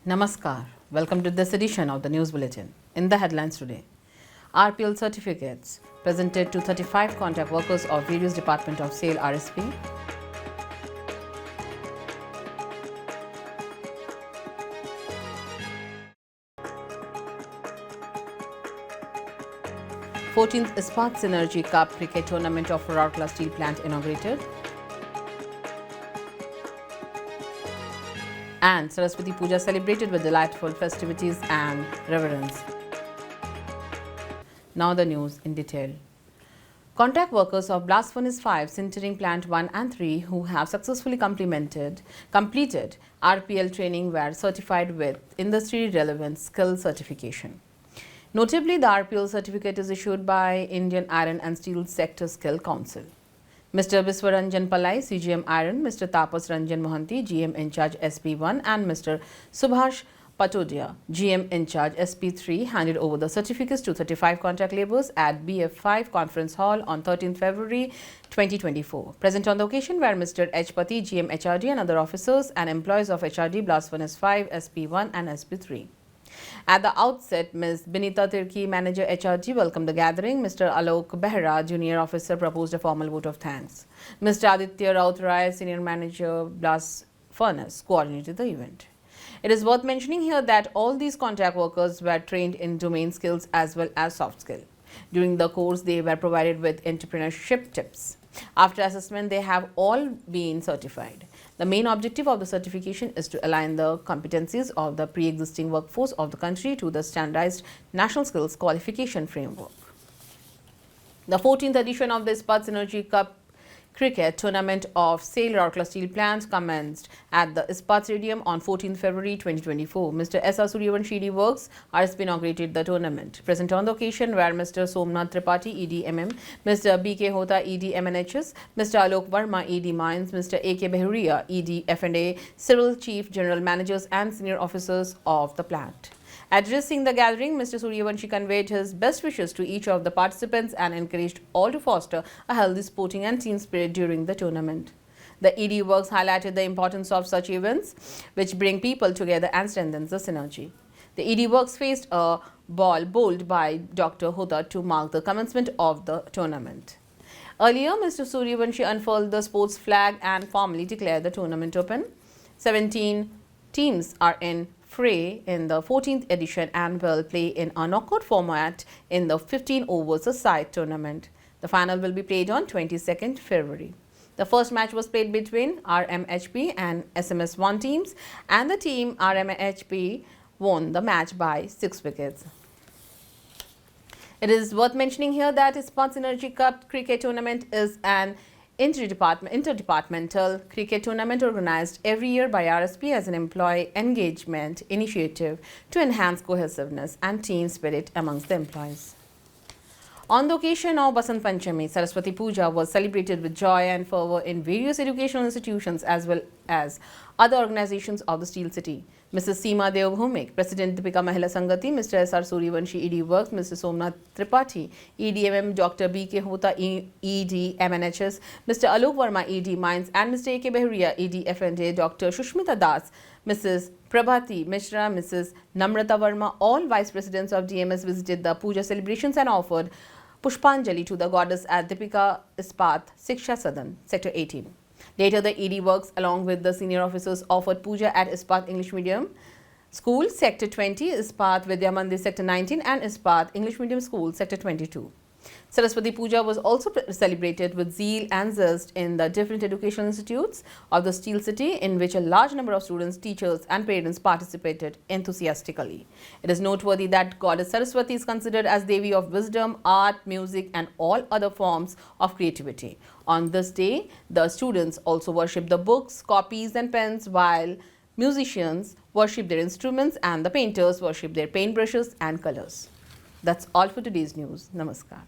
Namaskar. Welcome to this edition of the News Bulletin. In the headlines today, RPL certificates presented to 35 contract workers of various Department of Sale RSP. Fourteenth Ispat Synergy Cup Cricket Tournament of Rourkela Steel Plant inaugurated. And Saraswati Puja celebrated with delightful festivities and reverence. Now the news in detail. Contract workers of Blast Furnace 5 Sintering Plant 1 and 3 who have successfully completed RPL training were certified with industry relevant skill certification. Notably, the RPL certificate is issued by Indian Iron and Steel Sector Skill Council. Mr. Biswaranjan Pallai, CGM Iron, Mr. Tapas Ranjan Mohanty, GM in charge SP1 and Mr. Subhash Patodia, GM in charge SP3 handed over the certificates to 35 contract labourers at BF5 Conference Hall on 13 February 2024. Present on the occasion were Mr. H. Pati, GM HRD and other officers and employees of HRD Blast Furnace 5, SP1 and SP3. At the outset, Ms. Binita Tirki, Manager HRG, welcomed the gathering. Mr. Alok Behra, Junior Officer, proposed a formal vote of thanks. Mr. Aditya Rautrai, Senior Manager, Blast Furnace, coordinated the event. It is worth mentioning here that all these contract workers were trained in domain skills as well as soft skill. During the course, they were provided with entrepreneurship tips. After assessment, they have all been certified. The main objective of the certification is to align the competencies of the pre-existing workforce of the country to the standardized National Skills Qualification Framework. The 14th edition of the Ispat Synergy Cup Cricket Tournament of Sale Rourkela Steel Plant commenced at the Ispat Stadium on 14 February 2024. Mr. S.R. Suryavanshi ED Works RSP inaugurated the tournament. Present on the occasion were Mr. Somnath Tripathi ED MM, Mr. B.K. Hota ED MNHS, Mr. Alok Verma ED Mines, Mr. A.K. Behuria ED F&A, several chief general managers and senior officers of the plant. Addressing the gathering, Mr. Suryavanshi conveyed his best wishes to each of the participants and encouraged all to foster a healthy sporting and team spirit during the tournament. The ED Works highlighted the importance of such events, which bring people together and strengthens the synergy. The ED Works faced a ball bowled by Dr. Hota to mark the commencement of the tournament. Earlier, Mr. Suryavanshi unfurled the sports flag and formally declared the tournament open. 17 teams are in fray in the 14th edition and will play in a knockout format in the 15 overs a-side tournament. The final will be played on 22nd February. The first match was played between RMHP and SMS1 teams, and the team RMHP won the match by 6 wickets. It is worth mentioning here that Ispat Synergy Cup Cricket Tournament is an interdepartmental cricket tournament organized every year by RSP as an employee engagement initiative to enhance cohesiveness and team spirit amongst the employees. On the occasion of Basant Panchami, Saraswati Puja was celebrated with joy and fervour in various educational institutions as well as other organizations of the Steel City. Mrs. Seema Devbhumik, President Deepika Mahila Sangati, Mr. S.R. Suryavanshi ED Works, Mr. Somnath Tripathi, EDMM, Dr. B.K. Hota ED MNHS, Mr. Alok Verma ED Mines and Mr. A.K. Behuria ED F&A, Dr. Shushmita Das, Mrs. Prabhati Mishra, Mrs. Namrata Verma, all Vice Presidents of DMS visited the Puja celebrations and offered Pushpanjali to the goddess at Deepika Ispat Siksha Sadan, Sector 18. Later, the ED Works, along with the senior officers, offered puja at Ispat English Medium School, Sector 20, Ispat Vidya Mandir, Sector 19, and Ispat English Medium School, Sector 22. Saraswati Puja was also celebrated with zeal and zest in the different educational institutes of the Steel City, in which a large number of students, teachers, and parents participated enthusiastically. It is noteworthy that Goddess Saraswati is considered as Devi of wisdom, art, music, and all other forms of creativity. On this day, the students also worship the books, copies, and pens, while musicians worship their instruments and the painters worship their paintbrushes and colors. That's all for today's news. Namaskar.